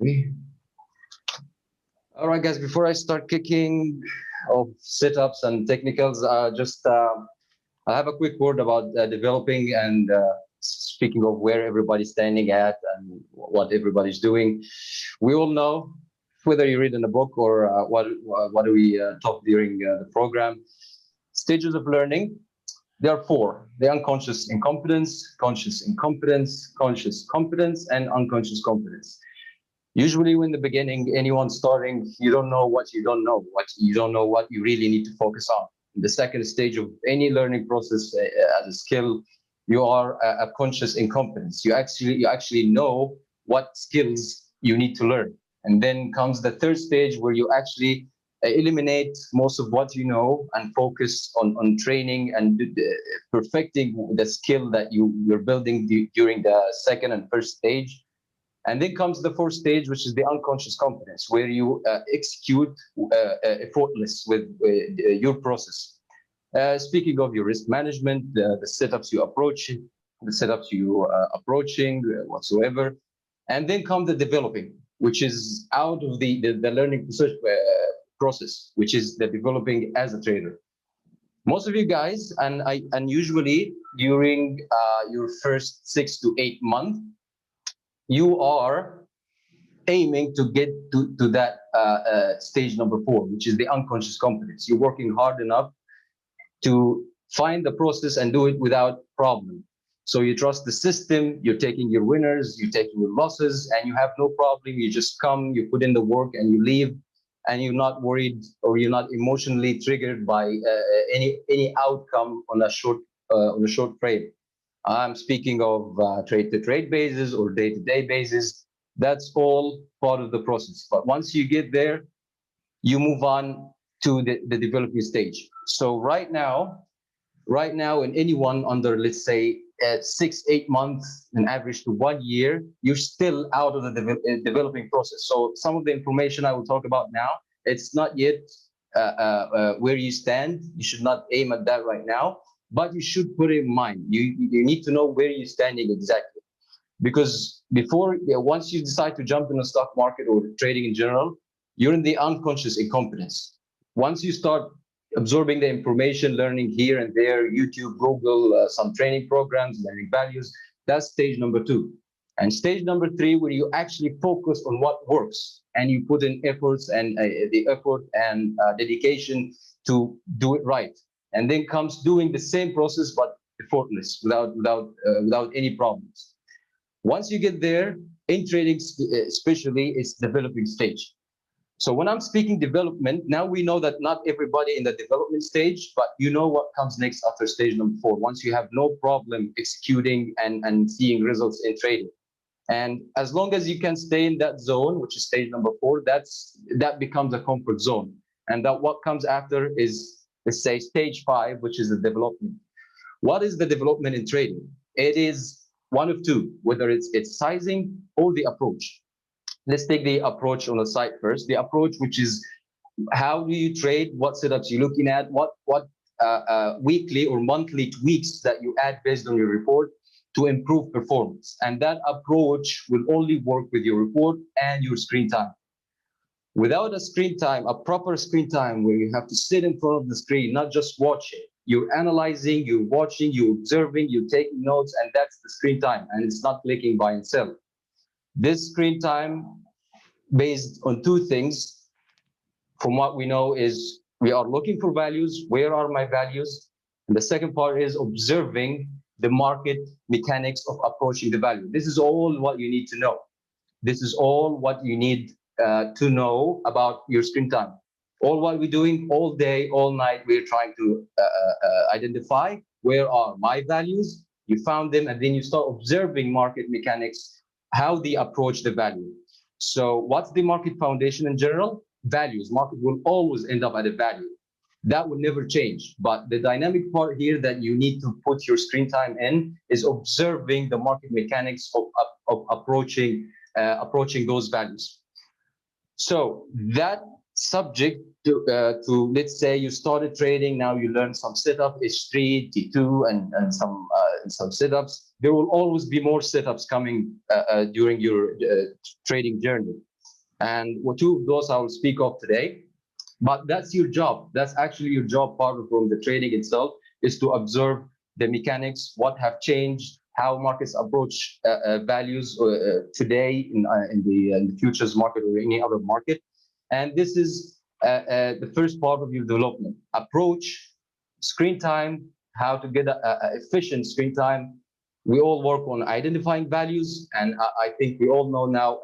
Okay. All right, guys, before I start kicking of setups and technicals, I have a quick word about developing and speaking of where everybody's standing at and what everybody's doing. We all know, whether you read in a book or what do we talk during the program, stages of learning. There are four: the unconscious incompetence, conscious incompetence, conscious competence, and unconscious competence. Usually, when the beginning, anyone starting, you don't know what you don't know, what you really need to focus on. The second stage of any learning process as a skill, you are a conscious incompetence. You actually know what skills you need to learn. And then comes the third stage where you actually eliminate most of what you know and focus on training and perfecting the skill that you're building during the second and first stage. And then comes the fourth stage, which is the unconscious competence, where you execute effortless with your process. Speaking of your risk management, the setups you approach, the setups you approaching whatsoever. And then come the developing, which is out of the learning process, which is the developing as a trader. Most of you guys, and usually during your first 6 to 8 months, you are aiming to get to that stage number four, which is the unconscious competence. You're working hard enough to find the process and do it without problem. So you trust the system, you're taking your winners, you're taking your losses, and you have no problem. You just come, you put in the work, and you leave, and you're not worried or you're not emotionally triggered by any outcome on a short frame. I'm speaking of trade-to-trade basis or day-to-day basis. That's all part of the process. But once you get there, you move on to the developing stage. So right now, in anyone under, let's say, 6 8 months, an average to 1 year, you're still out of the developing process. So some of the information I will talk about now, it's not yet where you stand. You should not aim at that right now, but you should put it in mind. You need to know where you're standing exactly, because once you decide to jump in the stock market or trading in general, you're in the unconscious incompetence. Once you start absorbing the information, learning here and there, YouTube, Google, some training programs, learning values, that's stage number two. And stage number three, where you actually focus on what works and you put in efforts and the effort and dedication to do it right. And then comes doing the same process but effortless, without any problems. Once you get there, in trading especially, it's developing stage. So when I'm speaking development, now we know that not everybody in the development stage, but you know what comes next after stage number four, once you have no problem executing and seeing results in trading. And as long as you can stay in that zone, which is stage number four, that becomes a comfort zone. And that what comes after is, let's say, stage five, which is the development. What is the development in trading? It is one of two, whether it's sizing or the approach. Let's take the approach on the side first. The approach, which is how do you trade, what setups you're looking at, what weekly or monthly tweaks that you add based on your report to improve performance. And that approach will only work with your report and your screen time. Without a screen time, a proper screen time where you have to sit in front of the screen, not just watch it. You're analyzing, you're watching, you're observing, you're taking notes, and that's the screen time. And it's not clicking by itself. This screen time, based on two things, from what we know, is we are looking for values. Where are my values? And the second part is observing the market mechanics of approaching the value. This is all what you need to know. This is all what you need to know about your screen time. All what we're doing all day, all night, we're trying to identify where are my values. You found them, and then you start observing market mechanics, how they approach the value. So what's the market foundation in general? Values. Market will always end up at a value. That will never change. But the dynamic part here that you need to put your screen time in is observing the market mechanics of approaching those values. So that subject to let's say you started trading, now you learn some setup, H3, T2, and some setups. There will always be more setups coming during your trading journey. And two of those I will speak of today. But that's your job. That's actually your job, part from the trading itself, is to observe the mechanics, what have changed, how markets approach values today in the futures market or any other market. And this is the first part of your development. Approach, screen time, how to get a efficient screen time. We all work on identifying values, and I think we all know now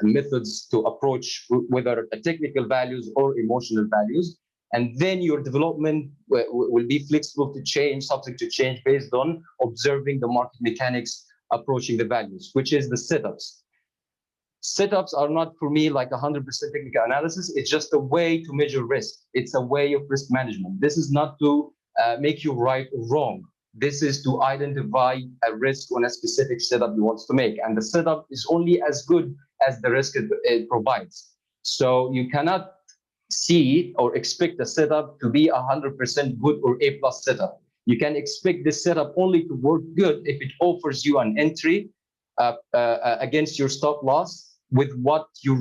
methods to approach whether technical values or emotional values. And then your development will be flexible to change, subject to change based on observing the market mechanics approaching the values, which is the setups. Setups are not for me like 100% technical analysis. It's just a way to measure risk. It's a way of risk management. This is not to make you right or wrong. This is to identify a risk on a specific setup you want to make. And the setup is only as good as the risk it provides. So you cannot see or expect a setup to be 100% good or A+ setup. You can expect this setup only to work good if it offers you an entry against your stop loss with what your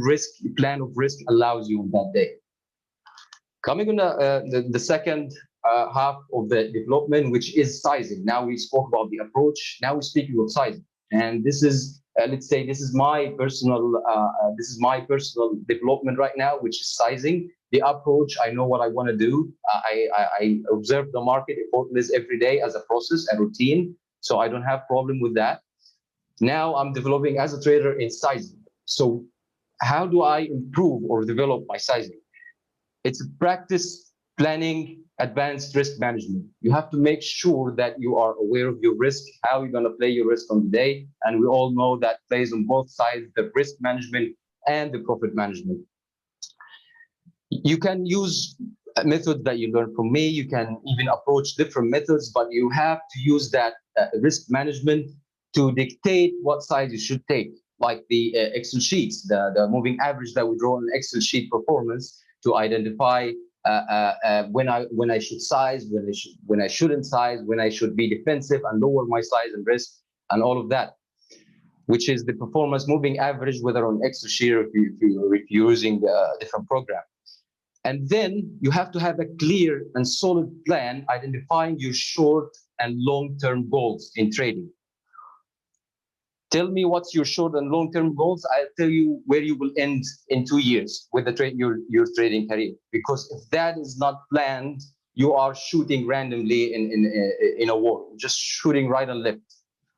plan of risk allows you on that day. Coming on the second half of the development, which is sizing. Now we spoke about the approach. Now we're speaking of sizing, and this is let's say this is my personal development right now, which is sizing. The approach, I know what I want to do. I observe the market effortless every day as a process, a routine, so I don't have problem with that. Now I'm developing as a trader in sizing. So how do I improve or develop my sizing? It's a practice planning, advanced risk management. You have to make sure that you are aware of your risk, how you're going to play your risk on the day. And we all know that plays on both sides, the risk management and the profit management. You can use methods that you learn from me. You can even approach different methods, but you have to use that risk management to dictate what size you should take, like the Excel sheets, the moving average that we draw on Excel sheet performance to identify when I should size, when I shouldn't size, when I should be defensive and lower my size and risk, and all of that, which is the performance moving average, whether on Excel sheet or if you're using a different program. And then you have to have a clear and solid plan identifying your short and long-term goals in trading. Tell me what's your short and long-term goals. I'll tell you where you will end in 2 years with your trading career. Because if that is not planned, you are shooting randomly in a war, just shooting right and left.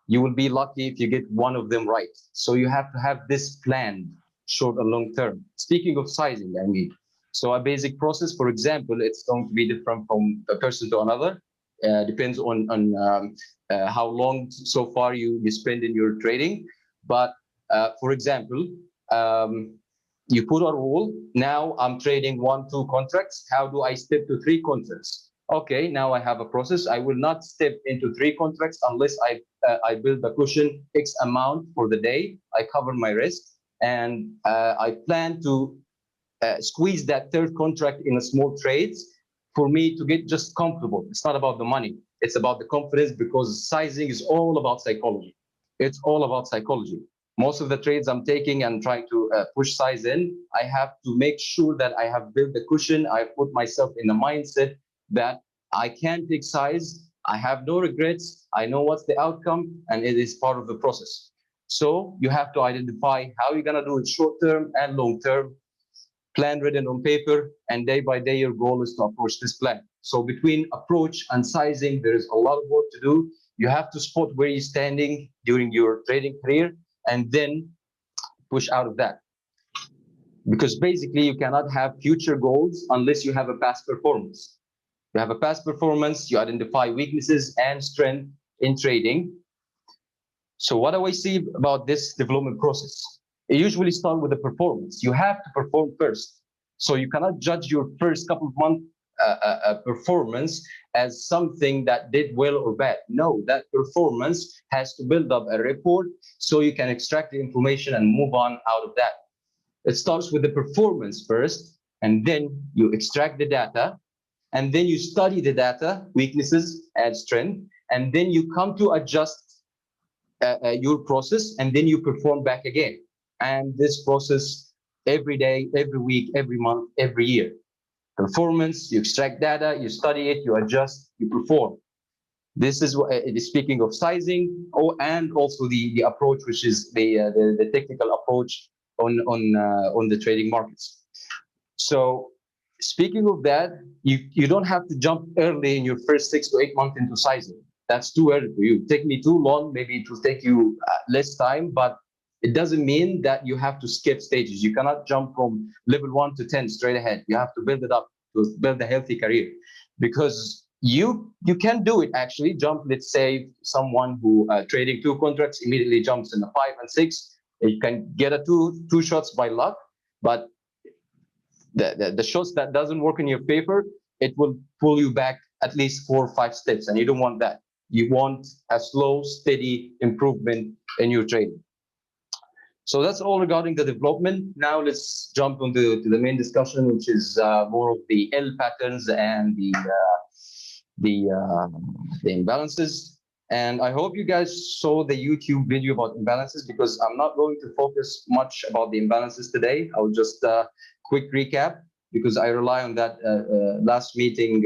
You will be lucky if you get one of them right. So you have to have this planned, short and long term. Speaking of sizing, I mean, so a basic process, for example, it's going to be different from a person to another. Depends on how long so far you spend in your trading. But for example, you put a rule. Now I'm trading 1-2 contracts. How do I step to 3 contracts? Okay, now I have a process. I will not step into 3 contracts unless I build a cushion X amount for the day. I cover my risk, and I plan to squeeze that 3rd contract in a small trades for me to get just comfortable. It's not about the money. It's about the confidence, because sizing is all about psychology. It's all about psychology. Most of the trades I'm taking and trying to push size in, I have to make sure that I have built the cushion. I put myself in the mindset that I can take size. I have no regrets. I know what's the outcome, and it is part of the process. So you have to identify how you're going to do it short term and long term. Plan written on paper, and day by day your goal is to approach this plan. So between approach and sizing, there is a lot of work to do. You have to spot where you're standing during your trading career and then push out of that. Because basically you cannot have future goals unless you have a past performance. You have a past performance, you identify weaknesses and strength in trading. So what do I see about this development process? It usually starts with the performance. You have to perform first. So you cannot judge your first couple of months performance as something that did well or bad. No, that performance has to build up a report so you can extract the information and move on out of that. It starts with the performance first, and then you extract the data, and then you study the data, weaknesses and strength, and then you come to adjust your process, and then you perform back again. And this process every day, every week, every month, every year. Performance, you extract data, you study it, you adjust, you perform. This is what it is speaking of sizing, and also the approach, which is the technical approach on the trading markets. So speaking of that, you don't have to jump early in your first 6 to 8 months into sizing. That's too early for you. Take me too long, maybe it will take you less time, but it doesn't mean that you have to skip stages. You cannot jump from level 1 to 10 straight ahead. You have to build it up to build a healthy career, because you can do it. Actually, jump, let's say someone who trading 2 contracts immediately jumps in the 5 and 6. You can get a two shots by luck, but the shots that doesn't work in your favor, it will pull you back at least 4 or 5 steps, and you don't want that. You want a slow, steady improvement in your trading. So that's all regarding the development. Now let's jump to the main discussion, which is more of the L patterns and the imbalances. And I hope you guys saw the YouTube video about imbalances, because I'm not going to focus much about the imbalances today. I'll just quick recap, because I rely on that last meeting